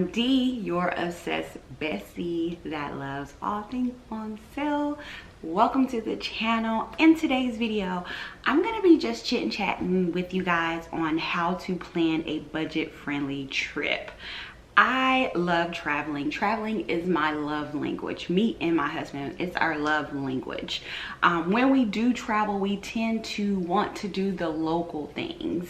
I'm Dee, your obsessed bestie that loves all things on sale. Welcome to the channel. In today's video, I'm gonna be just chit-chatting with you guys on how to plan a budget-friendly trip. I love traveling. Traveling is my love language. Me and my husband, it's our love language. When we do travel, we tend to want to do the local things.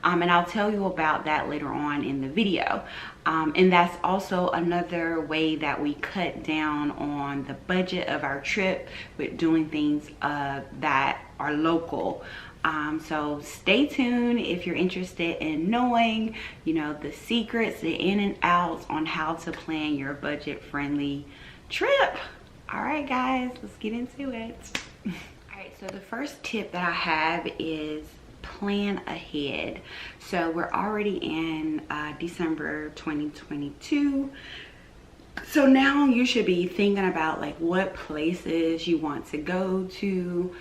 And I'll tell you about that later on in the video. And that's also another way that we cut down on the budget of our trip with doing things that are local. So stay tuned if you're interested in knowing, the secrets, the in and outs on how to plan your budget-friendly trip. All right, guys, let's get into it. All right, so the first tip that I have is plan ahead. So we're already in December 2022. So now you should be thinking about like what places you want to go to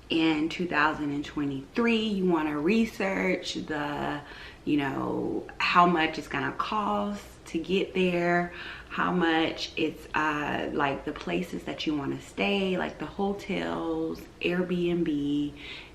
in 2023. You want to research the how much it's gonna cost to get there, how much it's like the places that you want to stay, like the hotels, Airbnb,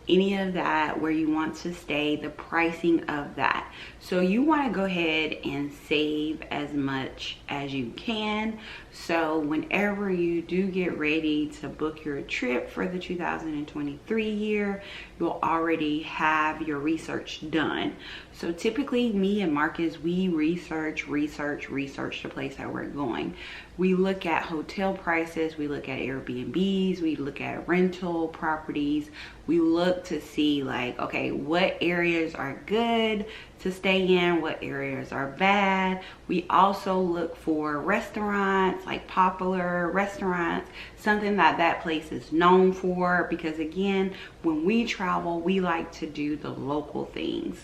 any of that where you want to stay, the pricing of that. So you want to go ahead and save as much as you can, so whenever you do get ready to book your trip for the 2023 year, you'll already have your research done. So typically me and Marcus, we research the place that we're going. We look at hotel prices, we look at Airbnbs, we look at rental properties. We look to see like, okay, what areas are good to stay in, what areas are bad. We also look for restaurants, like popular restaurants, something that place is known for, because again, when we travel, we like to do the local things.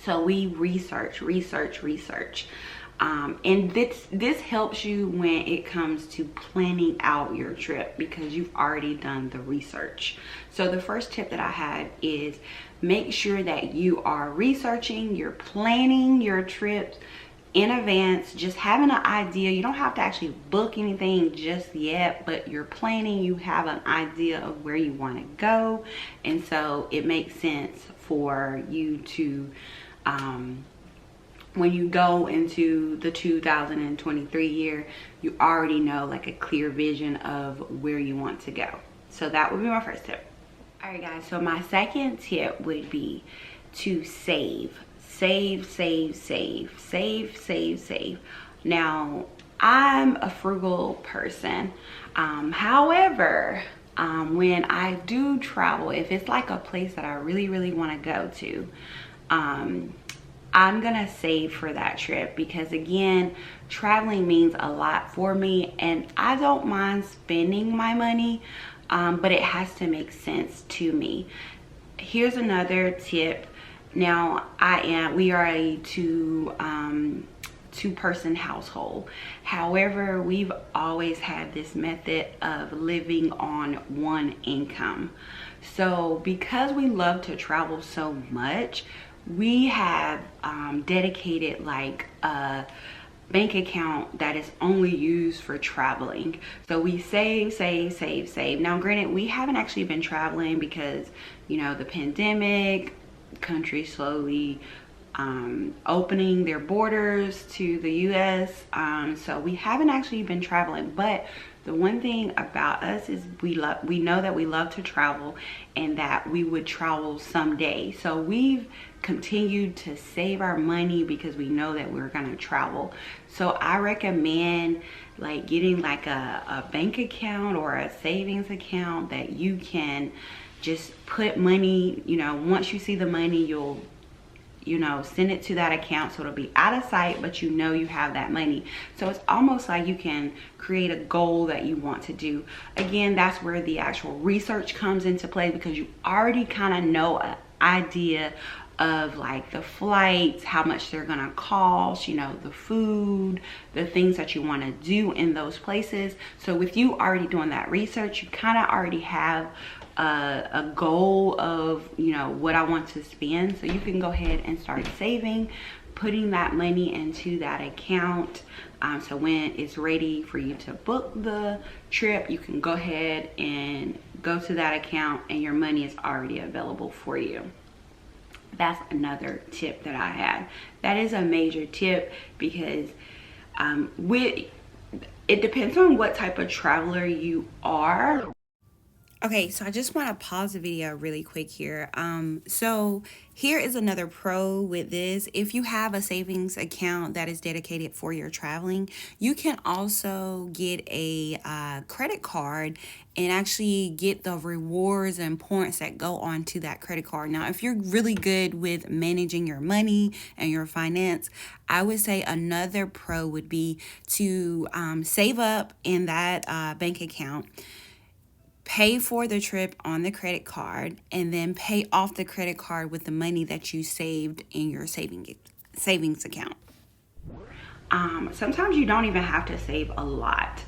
So we research. And this helps you when it comes to planning out your trip, because you've already done the research. So the first tip that I have is make sure that you are researching, you're planning your trips in advance, just having an idea. You don't have to actually book anything just yet, but you're planning, you have an idea of where you want to go. And so it makes sense for you to when you go into the 2023 year, you already know like a clear vision of where you want to go. So that would be my first tip. All right, guys, so my second tip would be to save. Now, I'm a frugal person. However, when I do travel, if it's like a place that I really want to go to, I'm gonna save for that trip, because again, traveling means a lot for me and I don't mind spending my money, but it has to make sense to me. Here's another tip. Now we are a two-person household. However, we've always had this method of living on one income. So because we love to travel so much, we have dedicated like a bank account that is only used for traveling. So we save. Now granted, we haven't actually been traveling because the pandemic, countries slowly opening their borders to the US, so we haven't actually been traveling. But the one thing about us is we know that we love to travel and that we would travel someday. So we've continued to save our money because we know that we're gonna travel. So I recommend like getting like a bank account or a savings account that you can just put money, once you see the money, you'll send it to that account, so it'll be out of sight, but you have that money. So it's almost like you can create a goal that you want to do. Again, that's where the actual research comes into play, because you already kind of know an idea of like the flights, how much they're gonna cost, the food, the things that you want to do in those places. So with you already doing that research, you kind of already have a goal of what I want to spend. So you can go ahead and start saving putting that money into that account. So when it's ready for you to book the trip, you can go ahead and go to that account and your money is already available for you. That's another tip that I had. That is a major tip because it depends on what type of traveler you are. Okay, so I just want to pause the video really quick here. So here is another pro with this. If you have a savings account that is dedicated for your traveling, you can also get a credit card and actually get the rewards and points that go on to that credit card. Now, if you're really good with managing your money and your finance, I would say another pro would be to save up in that bank account, pay for the trip on the credit card, and then pay off the credit card with the money that you saved in your savings account. Sometimes you don't even have to save a lot.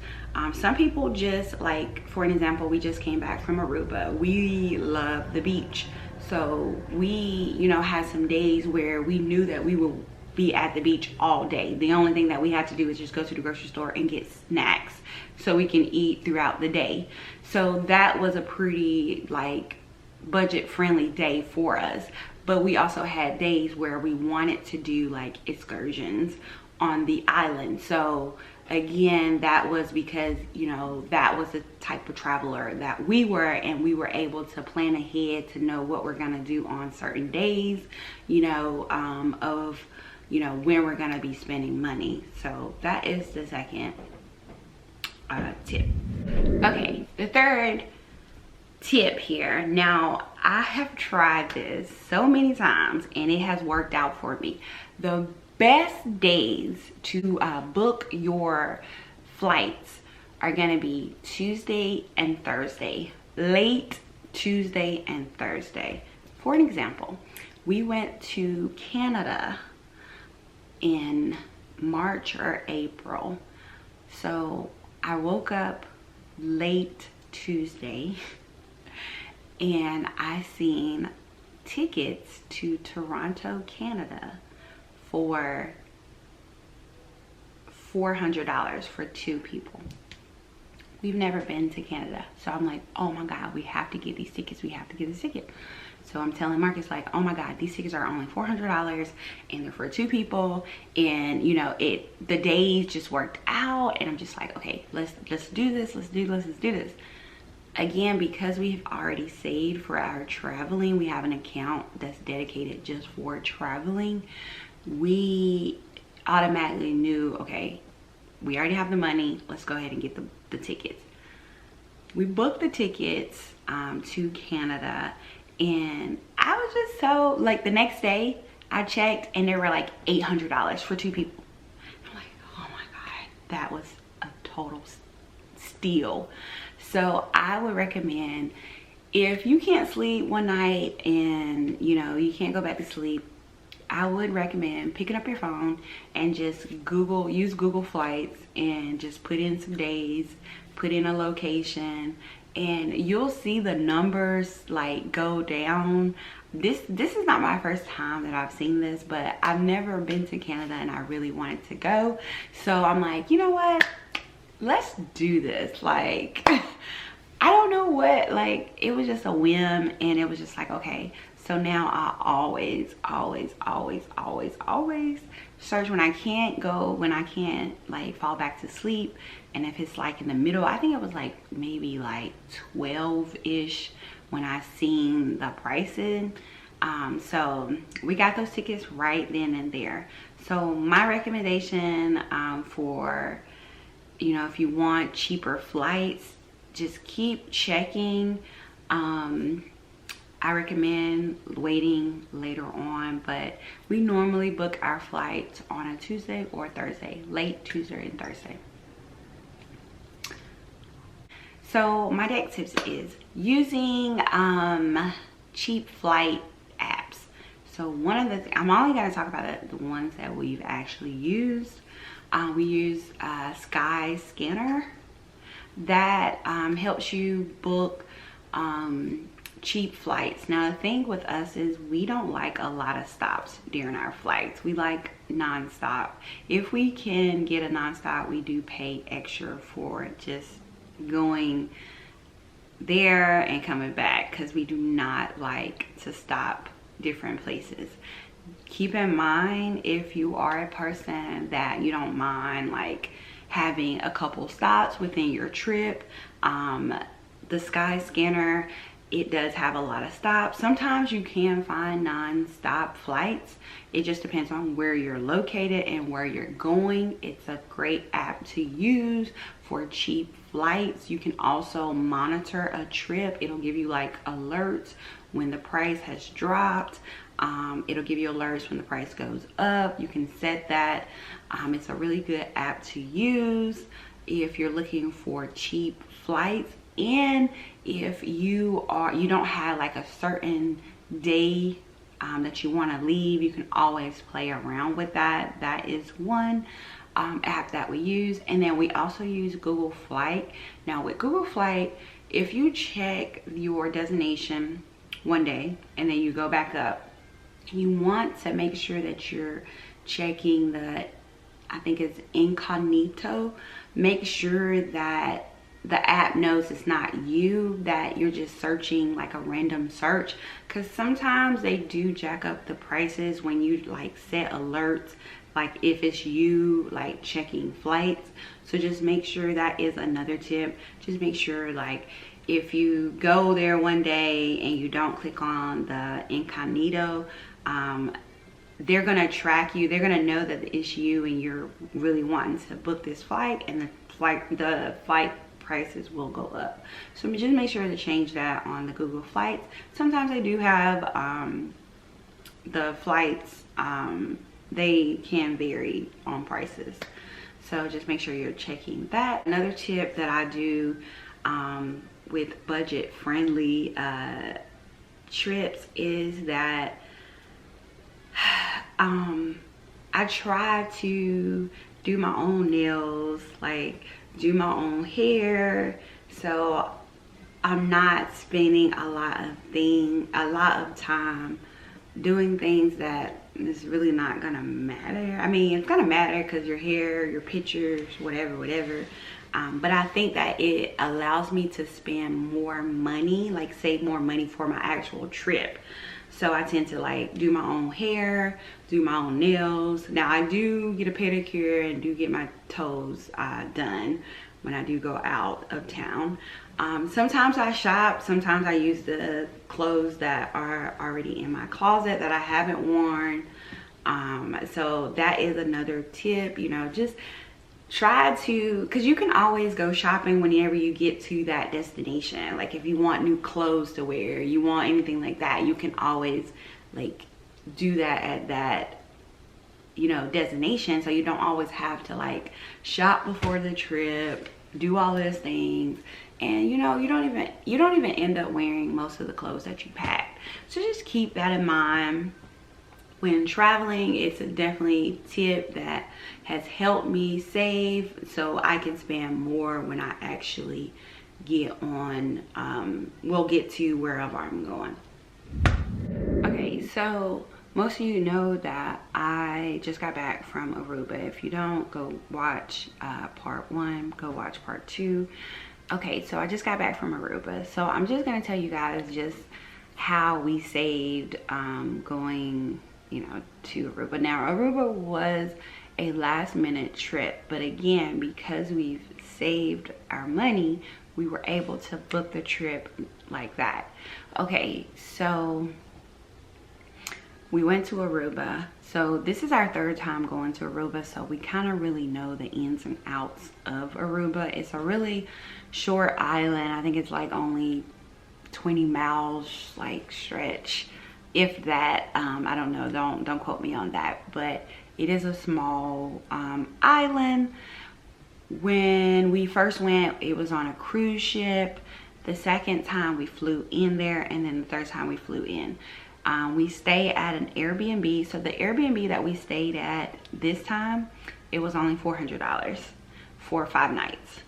Some people just, like, for an example, we just came back from Aruba. We love the beach. So we, you know, had some days where we knew that we would be at the beach all day. The only thing that we had to do is just go to the grocery store and get snacks so we can eat throughout the day. So that was a pretty, like, budget friendly day for us. But we also had days where we wanted to do like excursions on the island. So again, that was because, you know, that was the type of traveler that we were, and we were able to plan ahead to know what we're gonna do on certain days, you know, when we're gonna be spending money. So that is the second tip. Okay, the third tip here. Now, I have tried this so many times and it has worked out for me. The best days to book your flights are gonna be Tuesday and Thursday, late Tuesday and Thursday. For an example, we went to Canada in March or April. So I woke up late Tuesday and I seen tickets to Toronto, Canada for $400 for 2 people. We've never been to Canada. So I'm like, oh my God, we have to get these tickets. We have to get this ticket. So I'm telling Marcus, like, oh my God, these tickets are only $400 and they're for 2 people. And you know, the days just worked out, and I'm just like, okay, let's do this, let's do this. Again, because we've already saved for our traveling, we have an account that's dedicated just for traveling. We automatically knew, okay, we already have the money, let's go ahead and get the tickets. We booked the tickets to Canada, and I was just so, like, the next day I checked and they were like $800 for 2 people. I'm like, oh my God, that was a total steal. So I would recommend, if you can't sleep one night and you know you can't go back to sleep, I would recommend picking up your phone and just use Google Flights and just put in some days, put in a location, and you'll see the numbers like go down. This is not my first time that I've seen this, but I've never been to Canada and I really wanted to go. So I'm like, you know what? Let's do this. Like, I don't know what, like, it was just a whim, and it was just like, okay. So now I always search when I can't like fall back to sleep. And if it's like in the middle, I think it was like maybe like 12-ish when I seen the pricing. So we got those tickets right then and there. So my recommendation for, you know, if you want cheaper flights, just keep checking. I recommend waiting later on, but we normally book our flights on a Tuesday or Thursday, late Tuesday and Thursday. So my next tips is using cheap flight apps. So one of the, I'm only going to talk about the ones that we've actually used. We use Sky Scanner. That helps you book cheap flights. Now the thing with us is we don't like a lot of stops during our flights. We like non-stop. If we can get a non-stop, we do pay extra for just going there and coming back, because we do not like to stop different places. Keep in mind, if you are a person that you don't mind like having a couple stops within your trip, the Skyscanner, it does have a lot of stops. Sometimes you can find non-stop flights. It just depends on where you're located and where you're going. It's a great app to use for cheap flights. You can also monitor a trip. It'll give you like alerts when the price has dropped. It'll give you alerts when the price goes up. You can set that. It's a really good app to use if you're looking for cheap flights, and if you don't have like a certain day that you want to leave, you can always play around with that. That is one app that we use. And then we also use Google Flight. Now with Google Flight, if you check your destination one day and then you go back up, you want to make sure that you're checking the, I think it's incognito. Make sure that the app knows it's not you, that you're just searching like a random search, because sometimes they do jack up the prices when you like set alerts, like if it's you like checking flights. So just make sure, that is another tip. Just make sure, like if you go there one day and you don't click on the incognito, they're gonna track you. They're gonna know that it's you and you're really wanting to book this flight, and the flight prices will go up. So just make sure to change that on the Google Flights. Sometimes they do have the flights, they can vary on prices, so just make sure you're checking that. Another tip that I do with budget friendly trips is that I try to do my own nails, like do my own hair, so I'm not spending a lot of time doing things that is really not gonna matter. I mean, it's gonna matter because your hair, your pictures, whatever, but I think that it allows me to spend more money, like save more money for my actual trip. So I tend to like do my own hair, do my own nails. Now I do get a pedicure and do get my toes done when I do go out of town. Sometimes I shop, sometimes I use the clothes that are already in my closet that I haven't worn. So that is another tip, you know, just try to, because you can always go shopping whenever you get to that destination. Like if you want new clothes to wear, you want anything like that, you can always like do that at that, you know, destination. So you don't always have to like shop before the trip, do all those things, and you know, you don't even end up wearing most of the clothes that you packed. So just keep that in mind when traveling. It's a definitely tip that has helped me save so I can spend more when I actually get on, we'll get to wherever I'm going. Okay, so most of you know that I just got back from Aruba. If you don't, go watch part 1, go watch part 2. Okay, so I just got back from Aruba. So I'm just gonna tell you guys just how we saved going, you know, to Aruba. Now Aruba was a last minute trip, but again, because we've saved our money, we were able to book the trip like that. Okay, so we went to Aruba. So this is our 3rd time going to Aruba, so we kind of really know the ins and outs of Aruba. It's a really short island. I think it's like only 20 miles like stretch, if that. I don't know, don't quote me on that, but it is a small island. When we first went, it was on a cruise ship. The 2nd time we flew in there, and then the 3rd time we flew in. We stayed at an Airbnb. So the Airbnb that we stayed at this time, it was only $400 for 5 nights.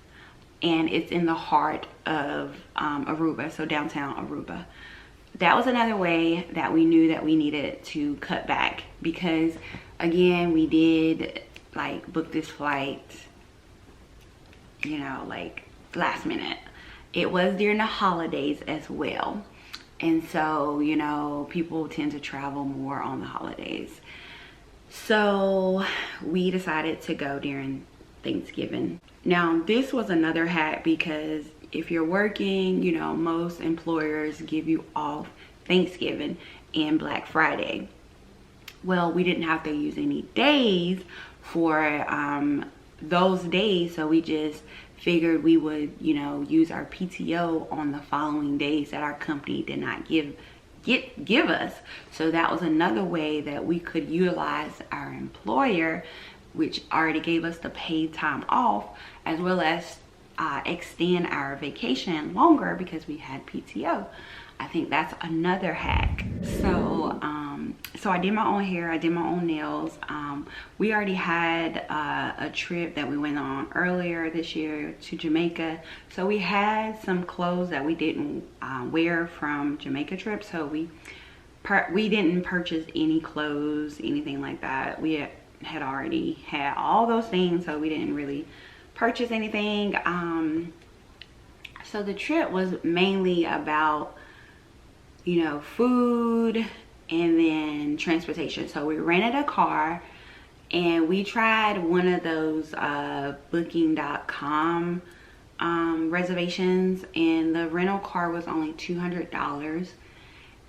And it's in the heart of Aruba, so downtown Aruba. that was another way that we knew that we needed to cut back, because again, we did like book this flight, you know, like last minute. It was during the holidays as well, and so, you know, people tend to travel more on the holidays. So we decided to go during Thanksgiving. Now this was another hack, because if you're working, you know, most employers give you off Thanksgiving and Black Friday. Well, we didn't have to use any days for those days, so we just figured we would, you know, use our PTO on the following days that our company did not give us. So that was another way that we could utilize our employer, which already gave us the paid time off, as well as extend our vacation longer because we had PTO. I think that's another hack. So I did my own hair, I did my own nails. We already had a trip that we went on earlier this year to Jamaica, so we had some clothes that we didn't wear from Jamaica trip, so we didn't purchase any clothes, anything like that. We had already had all those things, so we didn't really purchase anything. So the trip was mainly about, you know, food and then transportation. So we rented a car and we tried one of those booking.com reservations, and the rental car was only $200.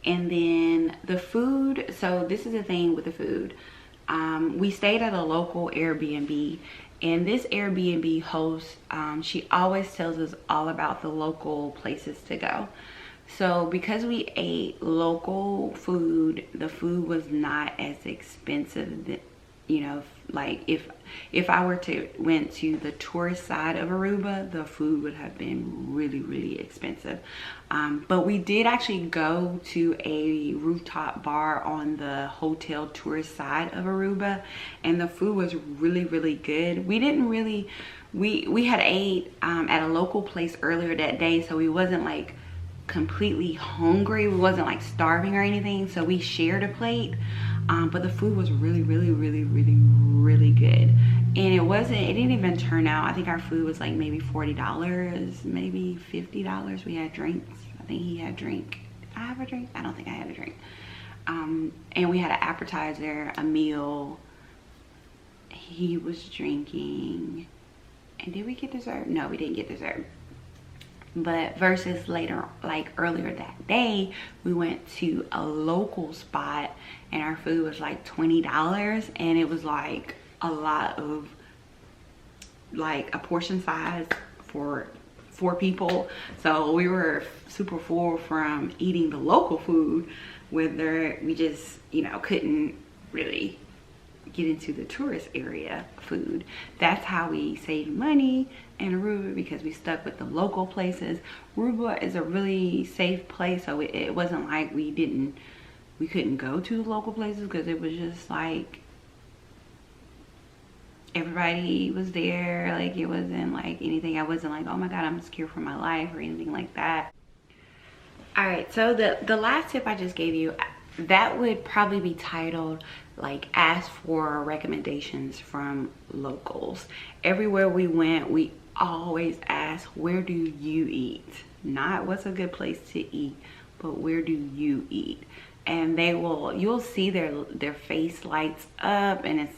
And then the food, so this is the thing with the food. We stayed at a local Airbnb, and this Airbnb host, she always tells us all about the local places to go. So because we ate local food, the food was not as expensive, you know, like if I were to went to the tourist side of Aruba, the food would have been really expensive. But we did actually go to a rooftop bar on the hotel tourist side of Aruba, and the food was really good. We didn't really, we had ate at a local place earlier that day, so we wasn't like completely hungry. We wasn't like starving or anything, so we shared a plate. But the food was really good, and it didn't even turn out, I think our food was like maybe $40, maybe $50. We had drinks. I think he had a drink. Did I have a drink? I don't think I had a drink. And we had an appetizer, a meal. He was drinking. And did we get dessert? No, we didn't get dessert. But versus later, like earlier that day, we went to a local spot and our food was like $20, and it was like a lot of, like a portion size for 4 people. So we were super full from eating the local food, whether we just, you know, couldn't really get into the tourist area food. That's how we saved money in Aruba, because we stuck with the local places. Aruba is a really safe place, so it wasn't like we couldn't go to the local places, because it was just like everybody was there. Like it wasn't like anything. I wasn't like, oh my god, I'm scared for my life or anything like that. All right, so the last tip I just gave you, that would probably be titled like ask for recommendations from locals. Everywhere we went, we always ask, where do you eat? Not what's a good place to eat, but where do you eat? And you'll see their face lights up, and it's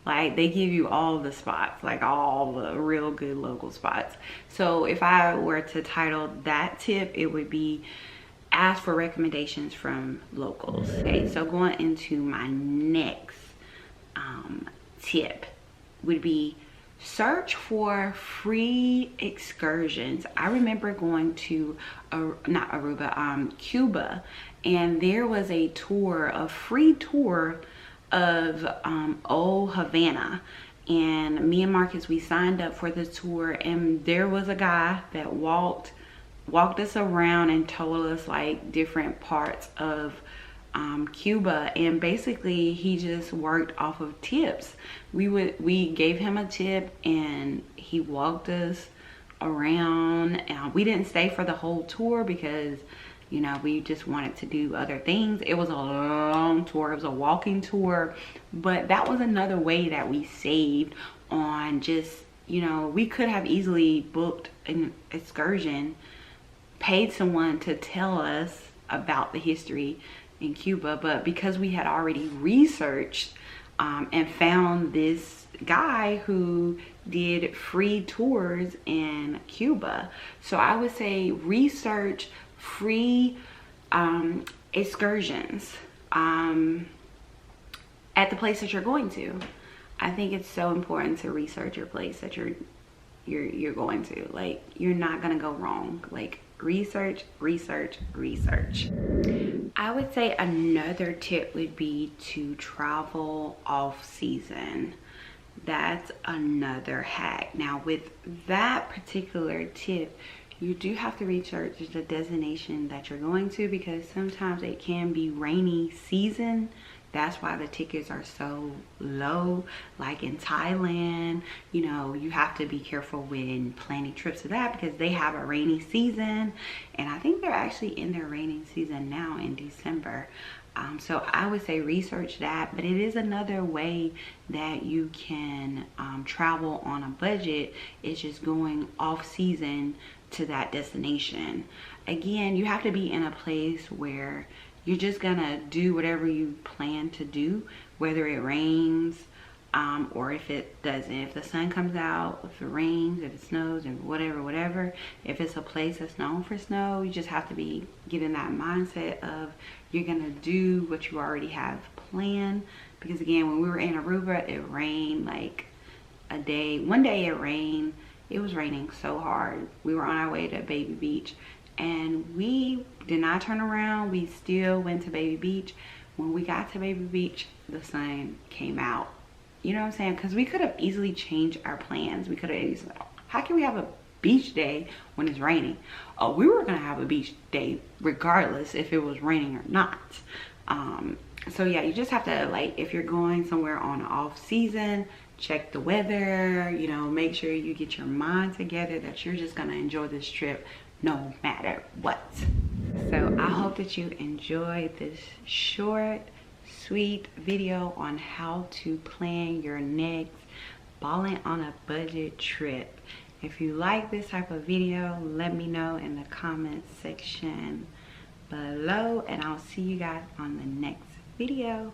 like they give you all the spots, like all the real good local spots. So if I were to title that tip, it would be ask for recommendations from locals. Okay, so going into my next tip would be search for free excursions. I remember going to not Aruba, Cuba, and there was a free tour of old Havana, and me and Marcus, we signed up for the tour, and there was a guy that walked us around and told us like different parts of Cuba, and basically he just worked off of tips. We gave him a tip and he walked us around. We didn't stay for the whole tour because you know, we just wanted to do other things. It was a long tour, it was a walking tour, but that was another way that we saved on just, you know, we could have easily booked an excursion, paid someone to tell us about the history in Cuba, but because we had already researched and found this guy who did free tours in Cuba. So I would say research free excursions at the place that you're going to. I think it's so important to research your place that you're going to. Like, you're not gonna go wrong. Like, research, research, research. I would say another tip would be to travel off season. That's another hack. Now, with that particular tip, you do have to research the destination that you're going to, because sometimes it can be rainy season. That's why the tickets are so low. Like in Thailand, you know, you have to be careful when planning trips to that, because they have a rainy season, and I think they're actually in their rainy season now in December. So I would say research that, but it is another way that you can travel on a budget. It's just going off season to that destination. Again, you have to be in a place where you're just gonna do whatever you plan to do, whether it rains or if it doesn't. If the sun comes out, if it rains, if it snows, and whatever. If it's a place that's known for snow, you just have to get in that mindset of you're gonna do what you already have planned. Because again, when we were in Aruba, it rained like one day it rained. It was raining so hard. We were on our way to Baby Beach, and we did not turn around. We still went to Baby Beach. When we got to Baby Beach, the sun came out. You know what I'm saying? Because we could have easily changed our plans. We could have easily, how can we have a beach day when it's raining? Oh, we were gonna have a beach day regardless if it was raining or not. So yeah, you just have to, like, if you're going somewhere on off season, check the weather, you know, make sure you get your mind together that you're just gonna enjoy this trip no matter what. So I hope that you enjoyed this short, sweet video on how to plan your next balling on a budget trip. If you like this type of video, let me know in the comment section below, and I'll see you guys on the next video.